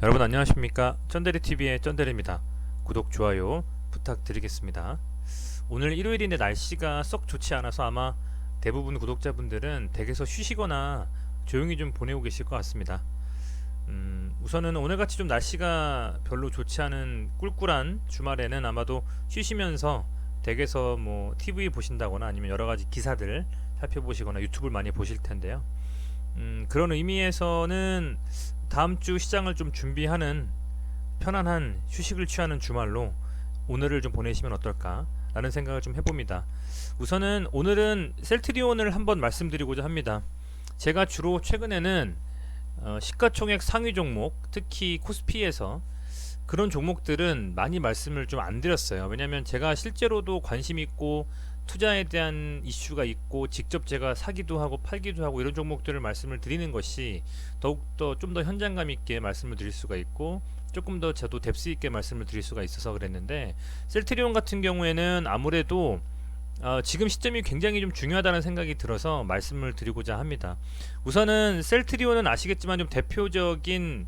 여러분 안녕하십니까? 쩐데리TV의 쩐데리입니다. 구독, 좋아요 부탁드리겠습니다. 오늘 일요일인데 날씨가 썩 좋지 않아서 아마 대부분 구독자분들은 댁에서 쉬시거나 조용히 좀 보내고 계실 것 같습니다. 우선은 오늘같이 좀 날씨가 별로 좋지 않은 꿀꿀한 주말에는 아마도 쉬시면서 댁에서 뭐 TV 보신다거나 아니면 여러가지 기사들 살펴보시거나 유튜브를 많이 보실 텐데요. 그런 의미에서는 다음 주 시장을 좀 준비하는 편안한 휴식을 취하는 주말로 오늘을 좀 보내시면 어떨까 라는 생각을 좀 해봅니다. 우선은 오늘은 셀트리온을 한번 말씀드리고자 합니다. 제가 주로 최근에는 시가총액 상위 종목, 특히 코스피에서 그런 종목들은 많이 말씀을 좀 안 드렸어요. 왜냐면 제가 실제로도 관심 있고 투자에 대한 이슈가 있고 직접 제가 사기도 하고 팔기도 하고 이런 종목들을 말씀을 드리는 것이 더욱더 좀 더 현장감 있게 말씀을 드릴 수가 있고 조금 더 저도 뎁스 있게 말씀을 드릴 수가 있어서 그랬는데, 셀트리온 같은 경우에는 아무래도 지금 시점이 굉장히 좀 중요하다는 생각이 들어서 말씀을 드리고자 합니다. 우선은 셀트리온은 아시겠지만 좀 대표적인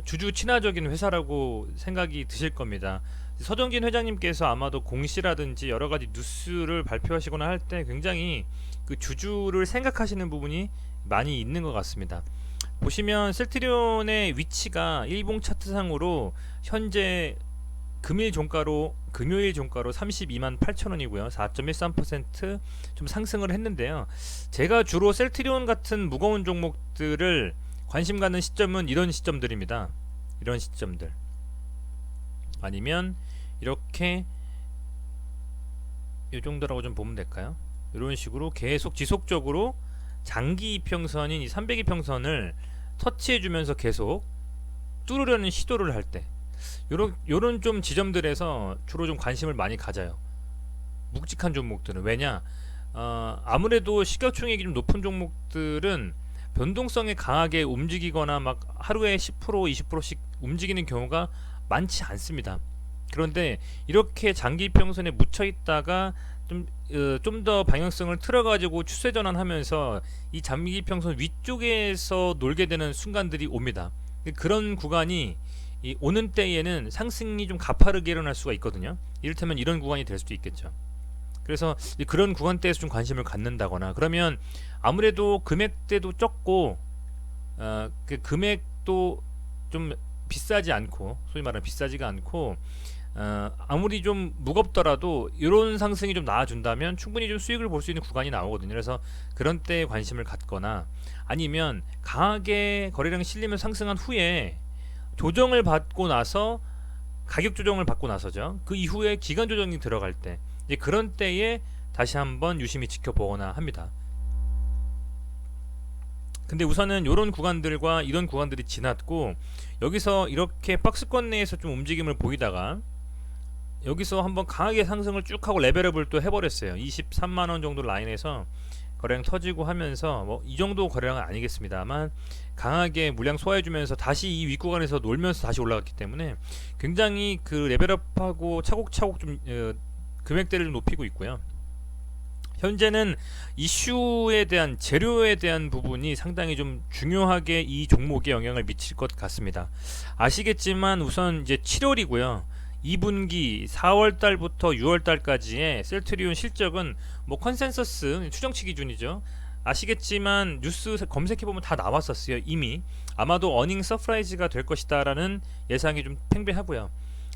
주주 친화적인 회사라고 생각이 드실 겁니다. 서정진 회장님께서 아마도 공시라든지 여러 가지 뉴스를 발표하시거나 할 때 굉장히 그 주주를 생각하시는 부분이 많이 있는 것 같습니다. 보시면 셀트리온의 위치가 일봉 차트상으로 현재 금요일 종가로 32만 8천 원이고요. 4.13%좀 상승을 했는데요. 제가 주로 셀트리온 같은 무거운 종목들을 관심 갖는 시점은 이런 시점들입니다. 이런 시점들. 아니면 이렇게 이 정도라고 좀 보면 될까요? 이런 식으로 계속 지속적으로 장기 이평선인 이 300이평선을 터치해주면서 계속 뚫으려는 시도를 할 때, 요런 좀 지점들에서 주로 좀 관심을 많이 가져요. 묵직한 종목들은. 왜냐? 아무래도 시가총액이 좀 높은 종목들은 변동성에 강하게 움직이거나 막 하루에 10% 20%씩 움직이는 경우가 많지 않습니다. 그런데 이렇게 장기 평선에 묻혀 있다가 좀 더 방향성을 틀어가지고 추세 전환하면서 이 장기 평선 위쪽에서 놀게 되는 순간들이 옵니다. 그런 구간이 오는 때에는 상승이 좀 가파르게 일어날 수가 있거든요. 이를테면 이런 구간이 될 수도 있겠죠. 그래서 그런 구간대에서 좀 관심을 갖는다거나, 그러면 아무래도 금액대도 적고 그 금액도 좀 비싸지 않고, 소위 말하는 비싸지가 않고, 아무리 좀 무겁더라도 이런 상승이 좀 나와준다면 충분히 좀 수익을 볼 수 있는 구간이 나오거든요. 그래서 그런 때에 관심을 갖거나, 아니면 강하게 거래량이 실리면서 상승한 후에 조정을 받고 나서, 가격 조정을 받고 나서죠. 그 이후에 기간 조정이 들어갈 때, 이제 그런 때에 다시 한번 유심히 지켜보거나 합니다. 근데 우선은 이런 구간들과 이런 구간들이 지났고, 여기서 이렇게 박스권 내에서 좀 움직임을 보이다가 여기서 한번 강하게 상승을 쭉 하고 레벨업을 또 해버렸어요. 23만원 정도 라인에서 거래량 터지고 하면서, 뭐 이 정도 거래량은 아니겠습니다만 강하게 물량 소화해주면서 다시 이 윗구간에서 놀면서 다시 올라갔기 때문에 굉장히 그 레벨업하고 차곡차곡 좀 금액대를 좀 높이고 있고요. 현재는 이슈에 대한, 재료에 대한 부분이 상당히 좀 중요하게 이 종목에 영향을 미칠 것 같습니다. 아시겠지만 우선 이제 7월이고요. 2분기 4월달부터 6월달까지의 셀트리온 실적은 뭐 컨센서스 추정치 기준이죠. 아시겠지만 뉴스 검색해보면 다 나왔었어요. 이미 아마도 어닝 서프라이즈가 될 것이다 라는 예상이 좀 팽배하고요.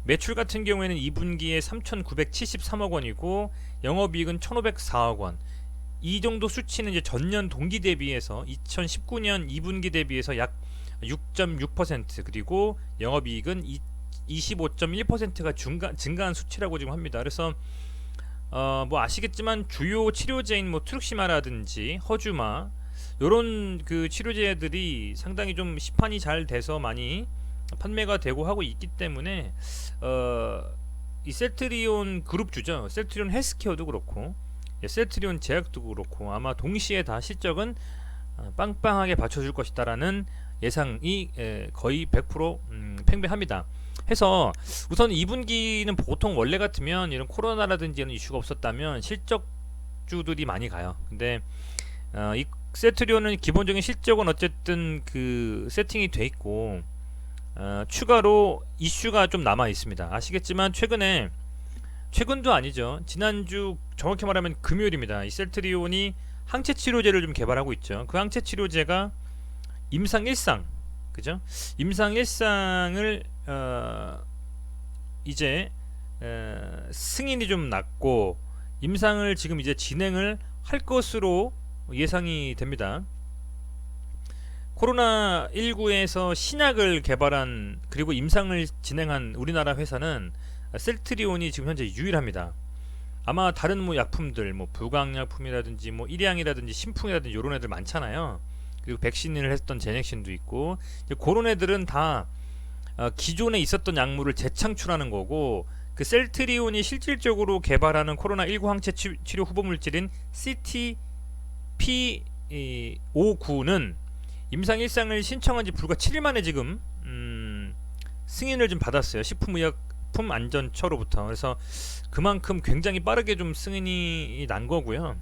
매출 같은 경우에는 2분기에 3,973억 원이고 영업이익은 1,504억 원. 이 정도 수치는 이제 전년 동기 대비해서 2019년 2분기 대비해서 약 6.6%, 그리고 영업이익은 25.1%가 증가한 수치라고 지금 합니다. 그래서 뭐 아시겠지만 주요 치료제인 뭐 트룩시마라든지 허주마, 요런 그 치료제들이 상당히 좀 시판이 잘 돼서 많이 판매가 되고 하고 있기 때문에 이 셀트리온 그룹주죠. 셀트리온 헬스케어도 그렇고 셀트리온 제약도 그렇고 아마 동시에 다 실적은 빵빵하게 받쳐줄 것이다라는 예상이 거의 100% 팽배합니다. 해서 우선 2분기는 보통 원래 같으면 이런 코로나라든지 이런 이슈가 없었다면 실적주들이 많이 가요. 근데 이 세트리온은 기본적인 실적은 어쨌든 그 세팅이 돼 있고, 추가로 이슈가 좀 남아 있습니다. 아시겠지만 최근도 아니죠. 지난주 정확히 말하면 금요일입니다. 이 셀트리온이 항체 치료제를 좀 개발하고 있죠. 그 항체 치료제가 임상 1상, 그죠? 임상 1상을 이제 승인이 좀 났고 임상을 지금 이제 진행을 할 것으로 예상이 됩니다. 코로나19에서 신약을 개발한 그리고 임상을 진행한 우리나라 회사는 셀트리온이 지금 현재 유일합니다. 아마 다른 뭐 약품들, 뭐 부강약품이라든지 뭐 일양이라든지 신풍이라든지 이런 애들 많잖아요. 그리고 백신을 했던 제넥신도 있고 그런 애들은 다 기존에 있었던 약물을 재창출하는 거고 그 셀트리온이 실질적으로 개발하는 코로나19 항체 치료 후보 물질인 CTP59는 임상 1상을 신청한 지 불과 7일 만에 지금 승인을 좀 받았어요. 식품의약품안전처로부터. 그래서 그만큼 굉장히 빠르게 좀 승인이 난 거고요.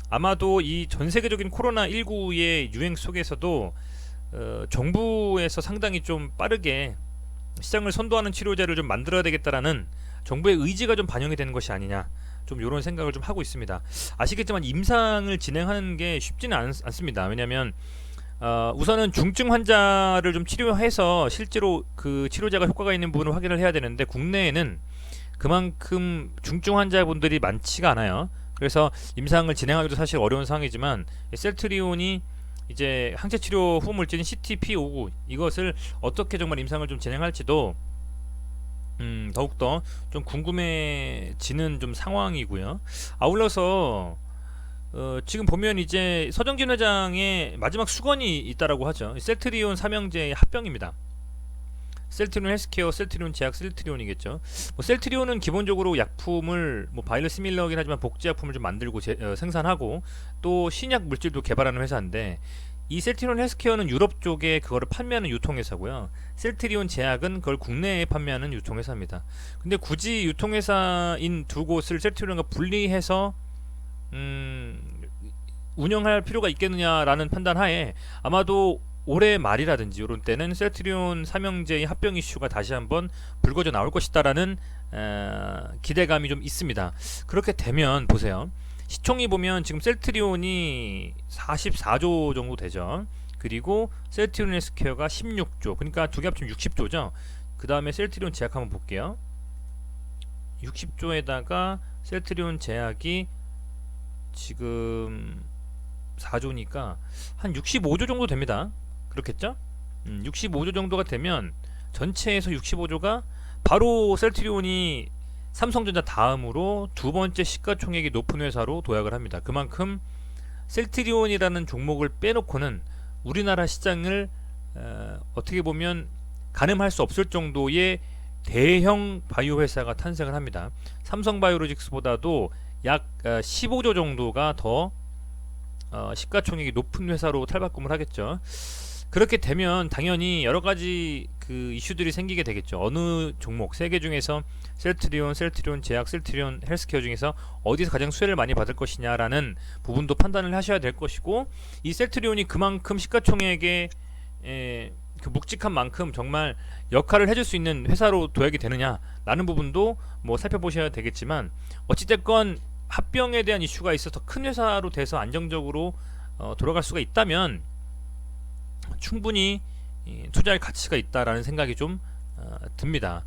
아마도 이 전 세계적인 코로나19의 유행 속에서도 정부에서 상당히 좀 빠르게 시장을 선도하는 치료제를 좀 만들어야 되겠다라는 정부의 의지가 좀 반영이 되는 것이 아니냐, 좀 이런 생각을 좀 하고 있습니다. 아시겠지만 임상을 진행하는 게 쉽지는 않습니다. 왜냐하면 우선은 중증 환자를 좀 치료해서 실제로 그 치료제가 효과가 있는 부분을 확인을 해야 되는데 국내에는 그만큼 중증 환자분들이 많지가 않아요. 그래서 임상을 진행하기도 사실 어려운 상황이지만 셀트리온이 이제 항체 치료 후보 물질인 CTP59 이것을 어떻게 정말 임상을 좀 진행할지도 더욱더 좀 궁금해지는 좀 상황이고요. 아울러서 지금 보면 이제 서정진 회장의 마지막 수건이 있다라고 하죠. 셀트리온 삼형제의 합병입니다. 셀트리온 헬스케어, 셀트리온 제약, 셀트리온이겠죠. 뭐 셀트리온은 기본적으로 약품을 뭐 바이오시밀러긴 하지만 복제약품을 좀 만들고 생산하고 또 신약 물질도 개발하는 회사인데 이 셀트리온 헬스케어는 유럽 쪽에 그거를 판매하는 유통회사고요. 셀트리온 제약은 그걸 국내에 판매하는 유통회사입니다. 근데 굳이 유통회사인 두 곳을 셀트리온과 분리해서 운영할 필요가 있겠느냐라는 판단하에 아마도 올해 말이라든지 이런 때는 셀트리온 삼형제의 합병 이슈가 다시 한번 불거져 나올 것이다라는 기대감이 좀 있습니다. 그렇게 되면 보세요. 시총이 보면 지금 셀트리온이 44조 정도 되죠. 그리고 셀트리온 헬스케어가 16조. 그러니까 두 개 합치면 60조죠. 그 다음에 셀트리온 제약 한번 볼게요. 60조에다가 셀트리온 제약이 지금 4조니까 한 65조 정도 됩니다. 그렇겠죠? 65조 정도가 되면 전체에서 65조가 바로 셀트리온이 삼성전자 다음으로 두 번째 시가총액이 높은 회사로 도약을 합니다. 그만큼 셀트리온이라는 종목을 빼놓고는 우리나라 시장을 어떻게 보면 가늠할 수 없을 정도의 대형 바이오 회사가 탄생을 합니다. 삼성바이오로직스보다도 약 15조 정도가 더 시가총액이 높은 회사로 탈바꿈을 하겠죠. 그렇게 되면 당연히 여러 가지 그 이슈들이 생기게 되겠죠. 어느 종목 세 개 중에서 셀트리온 제약, 셀트리온 헬스케어 중에서 어디서 가장 수혜를 많이 받을 것이냐라는 부분도 판단을 하셔야 될 것이고, 이 셀트리온이 그만큼 시가총액의 그 묵직한 만큼 정말 역할을 해줄 수 있는 회사로 도약이 되느냐라는 부분도 뭐 살펴보셔야 되겠지만, 어찌됐건 합병에 대한 이슈가 있어서 큰 회사로 돼서 안정적으로 돌아갈 수가 있다면 충분히 투자할 가치가 있다라는 생각이 좀 듭니다.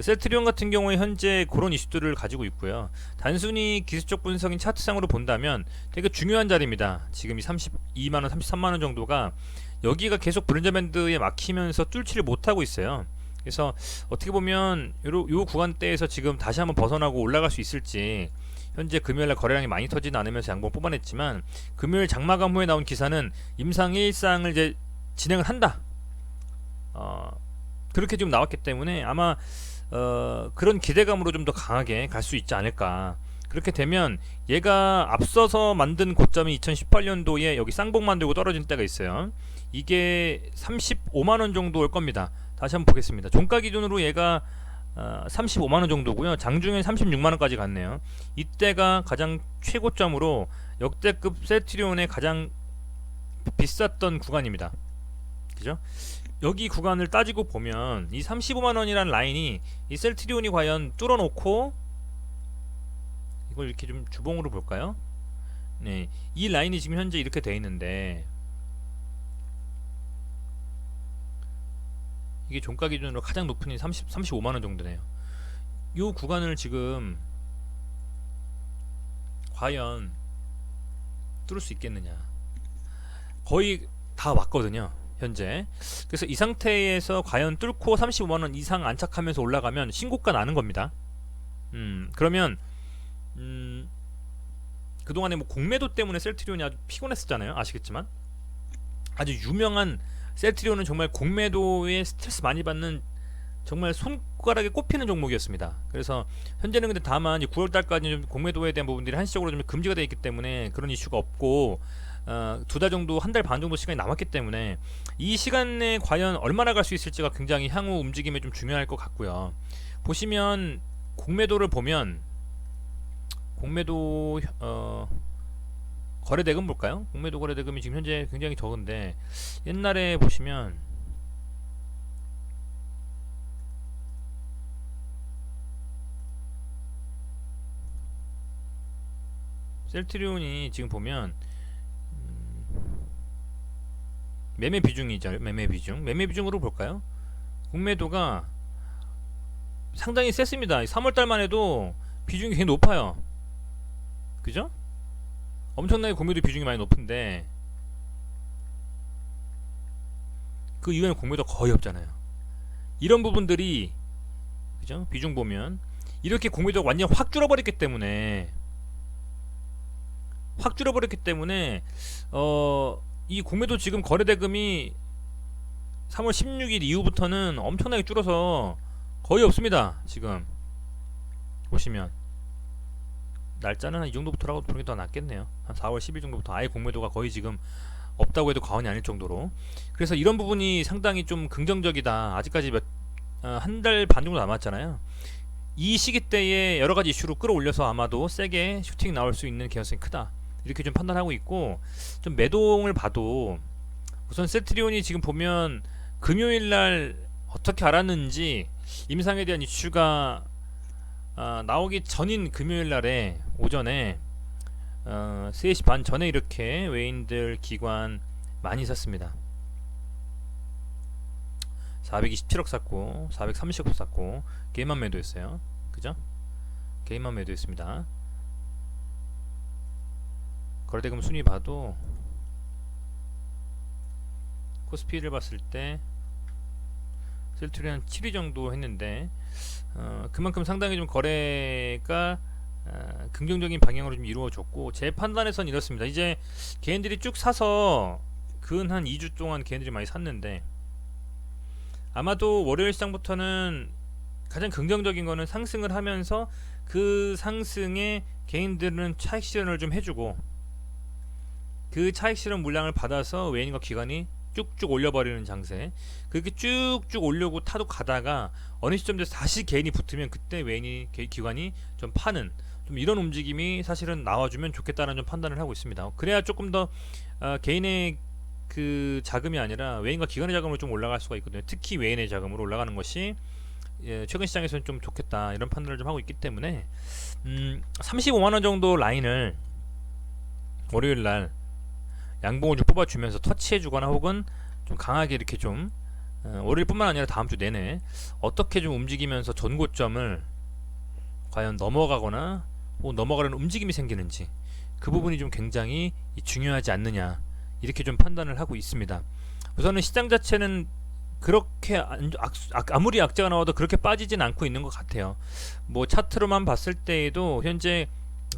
셀트리온 같은 경우에 현재 그런 이슈들을 가지고 있고요. 단순히 기술적 분석인 차트상으로 본다면 되게 중요한 자리입니다. 지금 이 32만원, 33만원 정도가 여기가 계속 브랜드 밴드에 막히면서 뚫지를 못하고 있어요. 그래서 어떻게 보면 요 구간대에서 지금 다시 한번 벗어나고 올라갈 수 있을지, 현재 금요일날 거래량이 많이 터지지 않으면서 양봉 뽑아냈지만 금요일 장마감 후에 나온 기사는 임상 1상을 이제 진행을 한다, 그렇게 지금 나왔기 때문에 아마 그런 기대감으로 좀 더 강하게 갈 수 있지 않을까. 그렇게 되면 얘가 앞서서 만든 고점이 2018년도에 여기 쌍봉 만들고 떨어진 때가 있어요. 이게 35만원 정도 올 겁니다. 다시 한번 보겠습니다. 종가 기준으로 얘가 35만원 정도고요. 장중에 36만원까지 갔네요. 이때가 가장 최고점으로 역대급 셀트리온의 가장 비쌌던 구간입니다. 그죠? 여기 구간을 따지고 보면 이 35만원이라는 라인이 이 셀트리온이 과연 뚫어놓고 이걸 이렇게 좀 주봉으로 볼까요? 네, 이 라인이 지금 현재 이렇게 돼 있는데 이게 종가 기준으로 가장 높은 이 35만원 정도네요. 이 구간을 지금 과연 뚫을 수 있겠느냐. 거의 다 왔거든요 현재. 그래서 이 상태에서 과연 뚫고 35만원 이상 안착하면서 올라가면 신고가 나는 겁니다. 그러면 그동안에 뭐 공매도 때문에 셀트리온이 아주 피곤했었잖아요. 아시겠지만 아주 유명한 셀트리온은 정말 공매도에 스트레스 많이 받는 정말 손가락에 꼽히는 종목이었습니다. 그래서 현재는 근데 다만 9월달까지 좀 공매도에 대한 부분들이 한시적으로 좀 금지가 되어 있기 때문에 그런 이슈가 없고 2달 정도, 1달 반 정도 시간이 남았기 때문에 이 시간에 과연 얼마나 갈 수 있을지가 굉장히 향후 움직임에 좀 중요할 것 같고요. 보시면 공매도를 보면 공매도 거래대금 볼까요? 공매도 거래대금이 지금 현재 굉장히 적은데 옛날에 보시면 셀트리온이 지금 보면 매매 비중이죠. 매매 비중으로 볼까요? 공매도가 상당히 셌습니다. 3월달만 해도 비중이 굉장히 높아요. 그죠? 엄청나게 공매도 비중이 많이 높은데 그 이후에는 공매도 거의 없잖아요. 이런 부분들이 그죠? 비중 보면 이렇게 공매도가 완전 확 줄어버렸기 때문에 이 공매도 지금 거래대금이 3월 16일 이후부터는 엄청나게 줄어서 거의 없습니다. 지금 보시면 날짜는 한 이 정도부터라고 보는 게 더 낫겠네요. 한 4월 10일 정도부터 아예 공매도가 거의 지금 없다고 해도 과언이 아닐 정도로. 그래서 이런 부분이 상당히 좀 긍정적이다. 아직까지 한 달 반 정도 남았잖아요. 이 시기 때에 여러 가지 이슈로 끌어올려서 아마도 세게 슈팅 나올 수 있는 개연성이 크다. 이렇게 좀 판단하고 있고, 좀 매동을 봐도 우선 셀트리온이 지금 보면 금요일날 어떻게 알았는지 임상에 대한 이슈가 나오기 전인 금요일날에 오전에 3시 반 전에 이렇게 외인들 기관 많이 샀습니다. 427억 샀고 430억 샀고 개인만 매도했어요. 그죠? 개인만 매도했습니다. 거래대금 순위 봐도 코스피를 봤을 때 셀트리온 7위 정도 했는데 그만큼 상당히 좀 거래가 긍정적인 방향으로 좀 이루어졌고, 제 판단에선 이렇습니다. 이제 개인들이 쭉 사서 근 한 2주 동안 개인들이 많이 샀는데 아마도 월요일 시장부터는 가장 긍정적인 거는 상승을 하면서 그 상승에 개인들은 차익 실현을 좀 해주고 그 차익 실현 물량을 받아서 외인과 기관이 쭉쭉 올려버리는 장세. 그렇게 쭉쭉 올려고 타도 가다가 어느 시점 돼서 다시 개인이 붙으면 그때 외인이 기관이 좀 파는 좀 이런 움직임이 사실은 나와주면 좋겠다는 좀 판단을 하고 있습니다. 그래야 조금 더 개인의 그 자금이 아니라 외인과 기관의 자금으로 좀 올라갈 수가 있거든요. 특히 외인의 자금으로 올라가는 것이 최근 시장에서는 좀 좋겠다 이런 판단을 좀 하고 있기 때문에 35만원 정도 라인을 월요일날 양봉을 좀 뽑아주면서 터치해주거나 혹은 좀 강하게 이렇게 좀 월요일뿐만 아니라 다음주 내내 어떻게 좀 움직이면서 전고점을 과연 넘어가거나 혹은 넘어가려는 움직임이 생기는지 그 부분이 좀 굉장히 중요하지 않느냐 이렇게 좀 판단을 하고 있습니다. 우선은 시장 자체는 그렇게 아무리 악재가 나와도 그렇게 빠지진 않고 있는 것 같아요. 뭐 차트로만 봤을 때에도 현재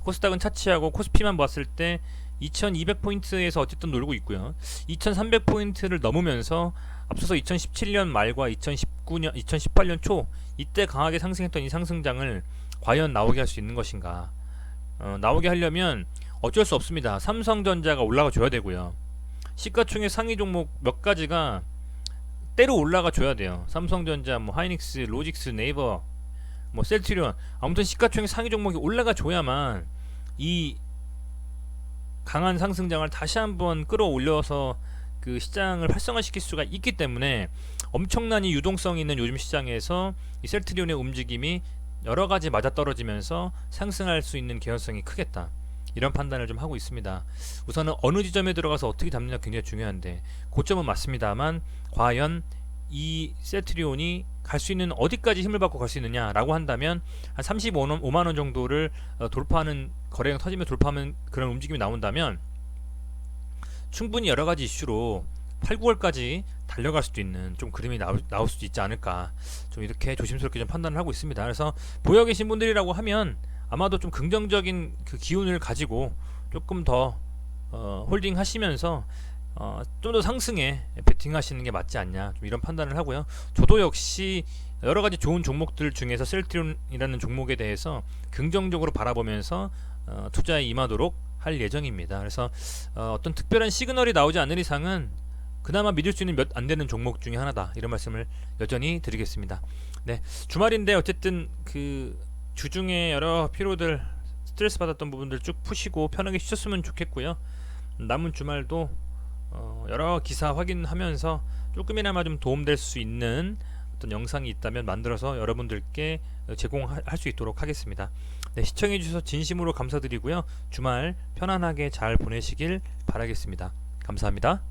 코스닥은 차치하고 코스피만 봤을 때 2200포인트에서 어쨌든 놀고 있고요. 2300포인트를 넘으면서 앞서서 2017년 말과 2018년 초 이때 강하게 상승했던 이 상승장을 과연 나오게 할 수 있는 것인가. 나오게 하려면 어쩔 수 없습니다. 삼성전자가 올라가 줘야 되고요. 시가총액 상위 종목 몇 가지가 때로 올라가 줘야 돼요. 삼성전자, 뭐 하이닉스, 로직스, 네이버, 뭐 셀트리온, 아무튼 시가총액 상위 종목이 올라가 줘야만 이 강한 상승장을 다시 한번 끌어올려서 그 시장을 활성화시킬 수가 있기 때문에 엄청난 이 유동성이 있는 요즘 시장에서 이 셀트리온의 움직임이 여러 가지 맞아떨어지면서 상승할 수 있는 개연성이 크겠다. 이런 판단을 좀 하고 있습니다. 우선은 어느 지점에 들어가서 어떻게 잡느냐 굉장히 중요한데 고점은 맞습니다만 과연 이 셀트리온이 갈 수 있는 어디까지 힘을 받고 갈 수 있느냐라고 한다면 한 35만 원 정도를 돌파하는 거래량 터지면 돌파하는 그런 움직임이 나온다면 충분히 여러 가지 이슈로 8, 9월까지 달려갈 수도 있는 좀 그림이 나올 수도 있지 않을까 좀 이렇게 조심스럽게 좀 판단을 하고 있습니다. 그래서 보여 계신 분들이라고 하면 아마도 좀 긍정적인 그 기운을 가지고 조금 더 홀딩 하시면서 좀 더 상승에 베팅하시는 게 맞지 않냐 좀 이런 판단을 하고요. 저도 역시 여러 가지 좋은 종목들 중에서 셀트리온이라는 종목에 대해서 긍정적으로 바라보면서 투자에 임하도록 할 예정입니다. 그래서 어떤 특별한 시그널이 나오지 않는 이상은 그나마 믿을 수 있는 몇 안 되는 종목 중에 하나다 이런 말씀을 여전히 드리겠습니다. 네, 주말인데 어쨌든 그 주중에 여러 피로들 스트레스 받았던 부분들 쭉 푸시고 편하게 쉬셨으면 좋겠고요. 남은 주말도 여러 기사 확인하면서 조금이나마 좀 도움될 수 있는 어떤 영상이 있다면 만들어서 여러분들께 제공할 수 있도록 하겠습니다. 네, 시청해 주셔서 진심으로 감사드리고요. 주말 편안하게 잘 보내시길 바라겠습니다. 감사합니다.